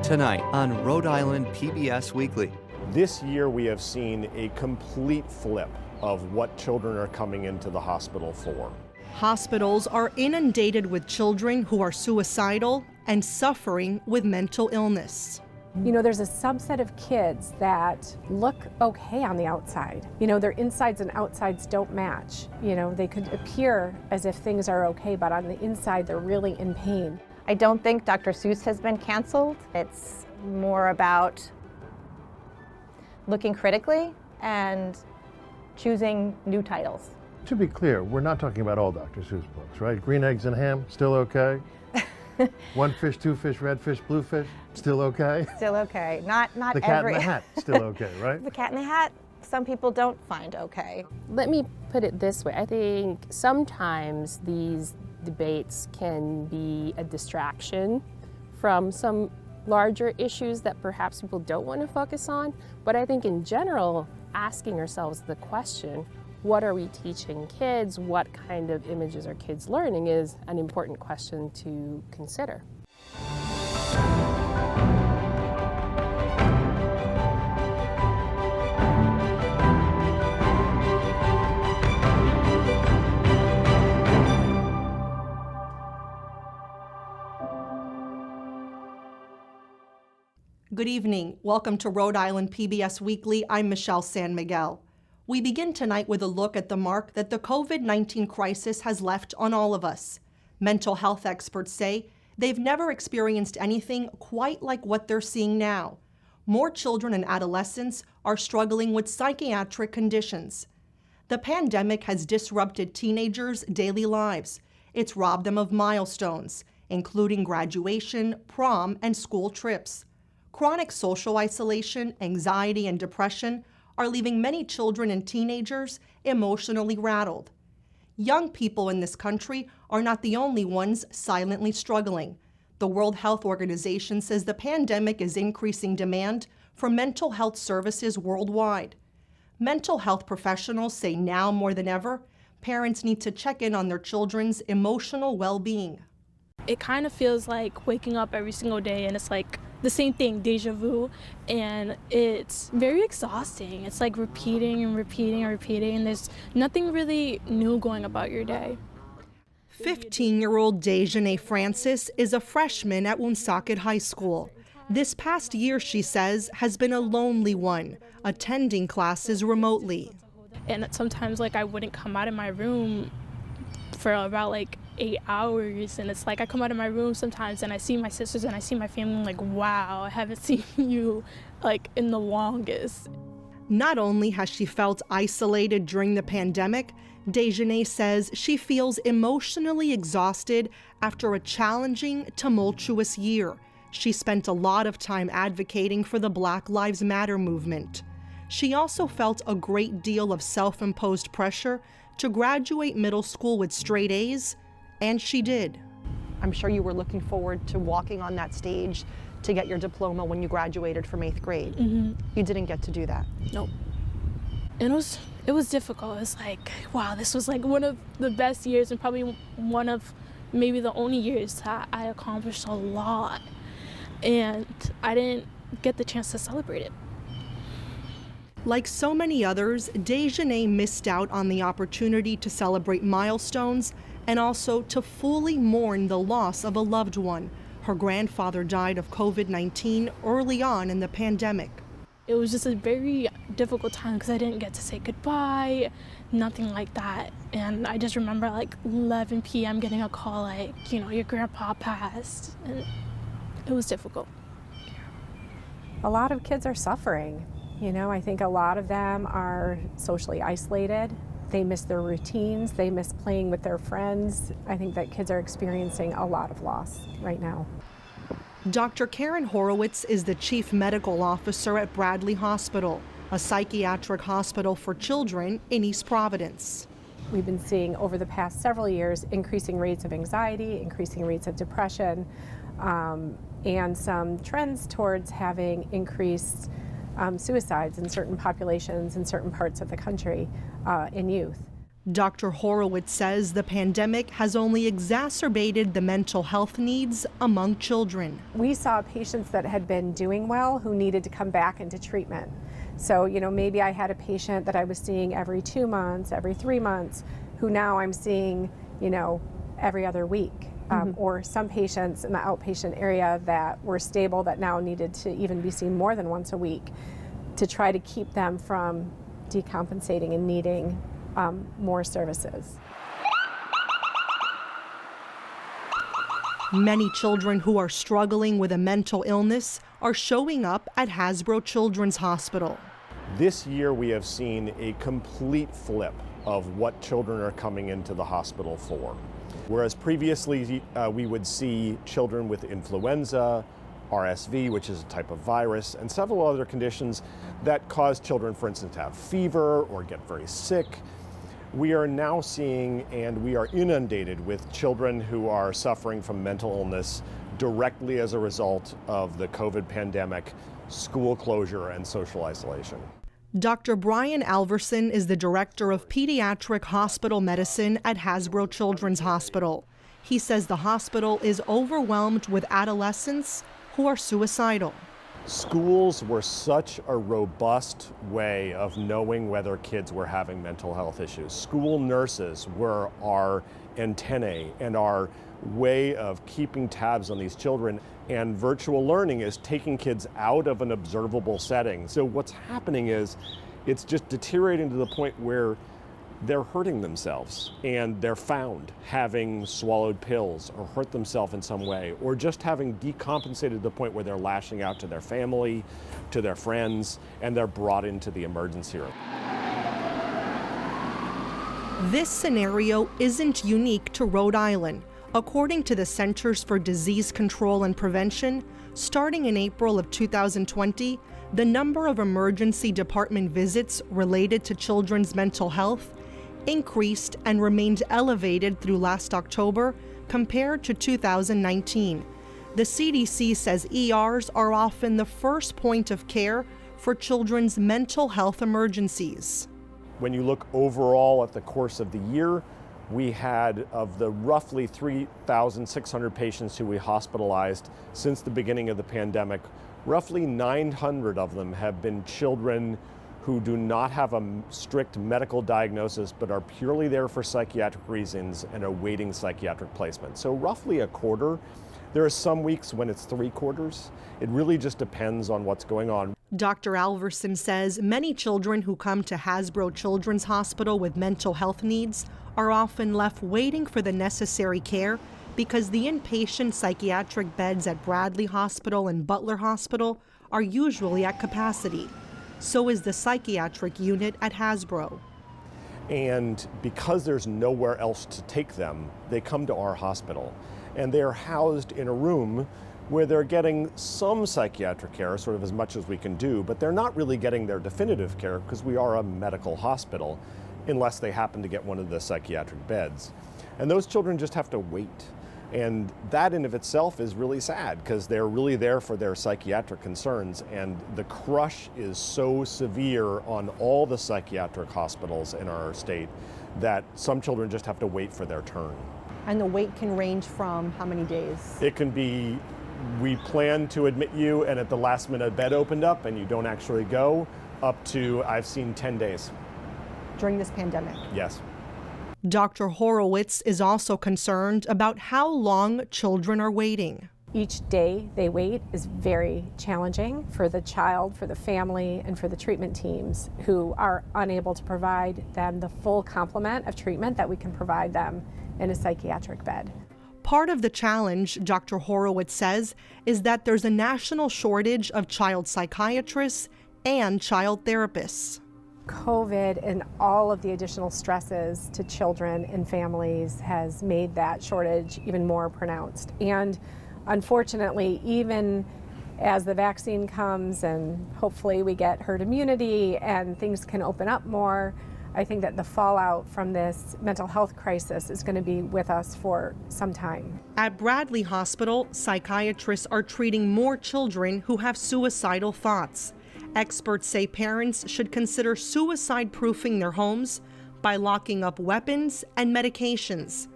Tonight on Rhode Island PBS Weekly. This year we have seen a complete flip of what children are coming into the hospital for. Hospitals are inundated with children who are suicidal and suffering with mental illness. You know, there's a subset of kids that look okay on the outside. You know, their insides and outsides don't match. You know, they could appear as if things are okay, but on the inside they're really in pain. I don't think Dr. Seuss has been canceled. It's more about looking critically and choosing new titles. To be clear, we're not talking about all Dr. Seuss books, right? Green eggs and ham, still okay? One fish, two fish, red fish, blue fish, still okay? Still okay. Not The Cat in the Hat, still okay, right? The Cat in the Hat, some people don't find okay. Let me put it this way. I think sometimes these debates can be a distraction from some larger issues that perhaps people don't want to focus on. But I think in general, asking ourselves the question, what are we teaching kids? What kind of images are kids learning is an important question to consider. Good evening. Welcome to Rhode Island PBS Weekly. I'm Michelle San Miguel. We begin tonight with a look at the mark that the COVID-19 crisis has left on all of us. Mental health experts say they've never experienced anything quite like what they're seeing now. More children and adolescents are struggling with psychiatric conditions. The pandemic has disrupted teenagers' daily lives. It's robbed them of milestones, including graduation, prom, and school trips. Chronic social isolation, anxiety, and depression are leaving many children and teenagers emotionally rattled. Young people in this country are not the only ones silently struggling. The World Health Organization says the pandemic is increasing demand for mental health services worldwide. Mental health professionals say now more than ever, parents need to check in on their children's emotional well-being. It kind of feels like waking up every single day and it's like the same thing, deja vu, and it's very exhausting. It's like repeating and repeating and repeating, and there's nothing really new going about your day. 15-year-old Dejanay Francis is a freshman at Woonsocket High School. This past year, she says, has been a lonely one, attending classes remotely. And sometimes I wouldn't come out of my room for about 8 hours, and it's like I come out of my room sometimes and I see my sisters and I see my family, I'm like, wow, I haven't seen you in the longest. Not only has she felt isolated during the pandemic, Dejanay says she feels emotionally exhausted after a challenging, tumultuous year. She spent a lot of time advocating for the Black Lives Matter movement. She also felt a great deal of self-imposed pressure to graduate middle school with straight A's, and she did. I'm sure you were looking forward to walking on that stage to get your diploma when you graduated from 8th grade. Mm-hmm. You didn't get to do that. Nope. And it was difficult. It's like, wow, this was one of the best years and probably one of maybe the only years that I accomplished a lot. And I didn't get the chance to celebrate it. Like so many others, Dejanay missed out on the opportunity to celebrate milestones and also to fully mourn the loss of a loved one. Her grandfather died of COVID-19 early on in the pandemic. It was just a very difficult time because I didn't get to say goodbye, nothing like that. And I just remember 11 p.m. getting a call your grandpa passed, and it was difficult. A lot of kids are suffering. You know, I think a lot of them are socially isolated. They miss their routines. They miss playing with their friends. I think that kids are experiencing a lot of loss right now. Dr. Karen Horowitz is the chief medical officer at Bradley Hospital, a psychiatric hospital for children in East Providence. We've been seeing over the past several years increasing rates of anxiety, increasing rates of depression, and some trends towards having increased suicides in certain populations in certain parts of the country in youth. Dr. Horowitz says the pandemic has only exacerbated the mental health needs among children. We saw patients that had been doing well who needed to come back into treatment. So, maybe I had a patient that I was seeing every 2 months, every 3 months, who now I'm seeing, every other week. Or some patients in the outpatient area that were stable that now needed to even be seen more than once a week to try to keep them from decompensating and needing more services. Many children who are struggling with a mental illness are showing up at Hasbro Children's Hospital. This year we have seen a complete flip of what children are coming into the hospital for. Whereas previously we would see children with influenza, RSV, which is a type of virus, and several other conditions that cause children, for instance, to have fever or get very sick. We are now seeing, and we are inundated with children who are suffering from mental illness directly as a result of the COVID pandemic, school closure, and social isolation. Dr. Brian Alverson is the director of pediatric hospital medicine at Hasbro Children's Hospital. He says the hospital is overwhelmed with adolescents who are suicidal. Schools were such a robust way of knowing whether kids were having mental health issues. School nurses were our antennae and our way of keeping tabs on these children. And virtual learning is taking kids out of an observable setting. So what's happening is it's just deteriorating to the point where they're hurting themselves and they're found having swallowed pills or hurt themselves in some way, or just having decompensated to the point where they're lashing out to their family, to their friends, and they're brought into the emergency room. This scenario isn't unique to Rhode Island. According to the Centers for Disease Control and Prevention, starting in April of 2020, the number of emergency department visits related to children's mental health increased and remained elevated through last October compared to 2019. The CDC says ERs are often the first point of care for children's mental health emergencies. When you look overall at the course of the year, we had, of the roughly 3,600 patients who we hospitalized since the beginning of the pandemic, roughly 900 of them have been children who do not have a strict medical diagnosis but are purely there for psychiatric reasons and awaiting psychiatric placement. So roughly a quarter. There are some weeks when it's 3/4. It really just depends on what's going on. Dr. Alverson says many children who come to Hasbro Children's Hospital with mental health needs are often left waiting for the necessary care because the inpatient psychiatric beds at Bradley Hospital and Butler Hospital are usually at capacity. So is the psychiatric unit at Hasbro. And because there's nowhere else to take them, they come to our hospital. And they're housed in a room where they're getting some psychiatric care, sort of as much as we can do, but they're not really getting their definitive care because we are a medical hospital, unless they happen to get one of the psychiatric beds. And those children just have to wait. And that in of itself is really sad because they're really there for their psychiatric concerns, and the crush is so severe on all the psychiatric hospitals in our state that some children just have to wait for their turn. And the wait can range from how many days? It can be, we plan to admit you and at the last minute a bed opened up and you don't actually go, up to, I've seen 10 days. During this pandemic? Yes. Dr. Horowitz is also concerned about how long children are waiting. Each day they wait is very challenging for the child, for the family, and for the treatment teams who are unable to provide them the full complement of treatment that we can provide them in a psychiatric bed. Part of the challenge, Dr. Horowitz says, is that there's a national shortage of child psychiatrists and child therapists. COVID and all of the additional stresses to children and families has made that shortage even more pronounced. And unfortunately, even as the vaccine comes and hopefully we get herd immunity and things can open up more, I think that the fallout from this mental health crisis is going to be with us for some time. At Bradley Hospital, psychiatrists are treating more children who have suicidal thoughts. Experts say parents should consider suicide-proofing their homes by locking up weapons and medications.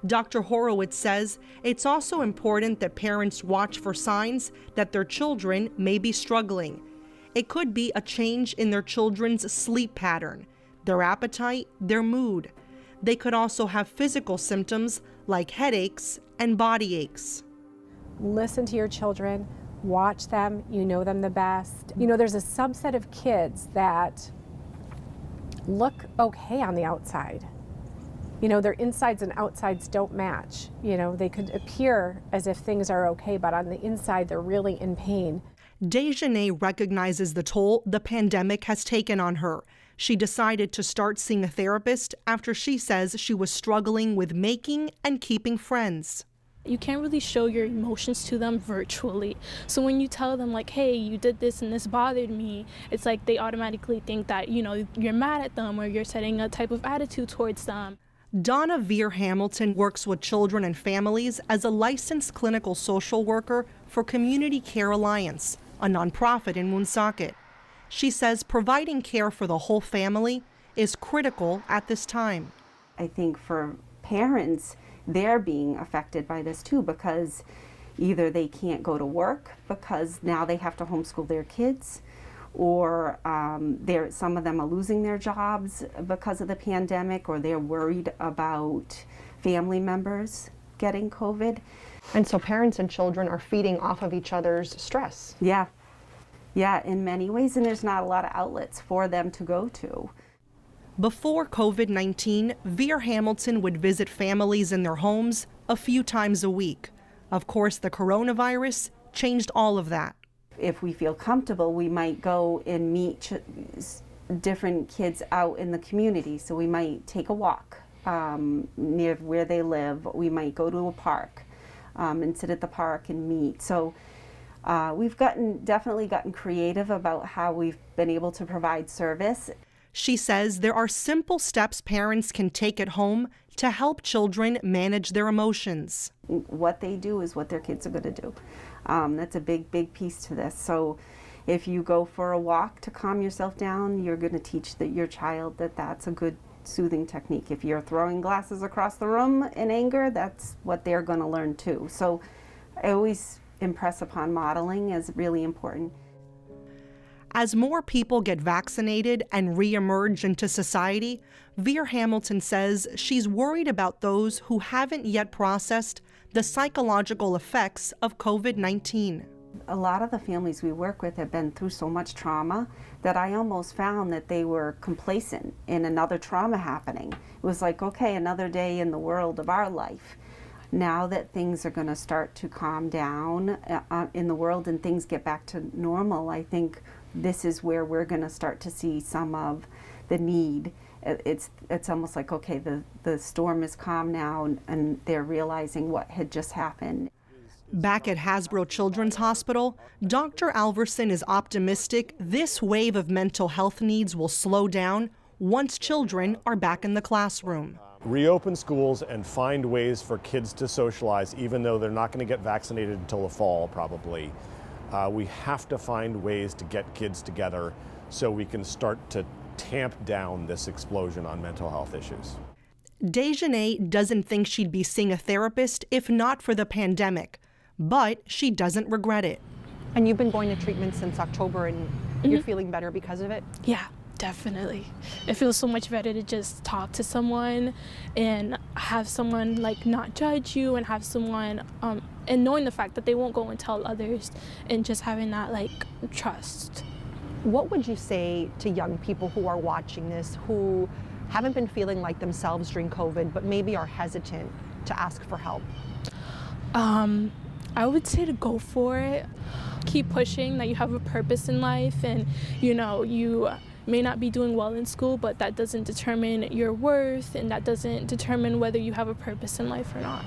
Dr. Horowitz says it's also important that parents watch for signs that their children may be struggling. It could be a change in their children's sleep pattern, their appetite, their mood. They could also have physical symptoms like headaches and body aches. Listen to your children, watch them, you know them the best. You know, there's a subset of kids that look okay on the outside. You know, their insides and outsides don't match. You know, they could appear as if things are okay, but on the inside, they're really in pain. Dejanay recognizes the toll the pandemic has taken on her. She decided to start seeing a therapist after she says she was struggling with making and keeping friends. You can't really show your emotions to them virtually. So when you tell them like, hey, you did this and this bothered me, it's like they automatically think that, you know, you're mad at them or you're setting a type of attitude towards them. Donna Veer Hamilton works with children and families as a licensed clinical social worker for Community Care Alliance, a nonprofit in Woonsocket. She says providing care for the whole family is critical at this time. I think for parents, they're being affected by this too, because either they can't go to work because now they have to homeschool their kids, or some of them are losing their jobs because of the pandemic, or they're worried about family members getting COVID. And so parents and children are feeding off of each other's stress. Yeah, in many ways, and there's not a lot of outlets for them to go to. Before COVID-19, Veer Hamilton would visit families in their homes a few times a week. Of course, the coronavirus changed all of that. If we feel comfortable, we might go and meet different kids out in the community. So we might take a walk near where they live. We might go to a park and sit at the park and meet. So we've definitely gotten creative about how we've been able to provide service. She says there are simple steps parents can take at home to help children manage their emotions. What they do is what their kids are going to do. That's a big piece to this. So if you go for a walk to calm yourself down, you're going to teach your child that that's a good soothing technique. If you're throwing glasses across the room in anger, that's what they're going to learn too. So I always impress upon modeling as really important. As more people get vaccinated and re-emerge into society, Veer Hamilton says she's worried about those who haven't yet processed the psychological effects of COVID-19. A lot of the families we work with have been through so much trauma that I almost found that they were complacent in another trauma happening. It was like, okay, another day in the world of our life. Now that things are going to start to calm down in the world and things get back to normal, I think this is where we're going to start to see some of the need. It's almost like, okay, the storm is calm now, and they're realizing what had just happened. Back at Hasbro Children's Hospital, Dr. Alverson is optimistic this wave of mental health needs will slow down once children are back in the classroom. Reopen schools and find ways for kids to socialize, even though they're not going to get vaccinated until the fall, probably. We have to find ways to get kids together so we can start to tamp down this explosion on mental health issues. Dejanay doesn't think she'd be seeing a therapist if not for the pandemic, but she doesn't regret it. And you've been going to treatment since October, and you're feeling better because of it? Yeah, definitely. It feels so much better to just talk to someone and have someone like not judge you, and have someone and knowing the fact that they won't go and tell others, and just having that like trust. What would you say to young people who are watching this, who haven't been feeling like themselves during COVID, but maybe are hesitant to ask for help? I would say to go for it. Keep pushing, that you have a purpose in life, and you know, you may not be doing well in school, but that doesn't determine your worth, and that doesn't determine whether you have a purpose in life or not.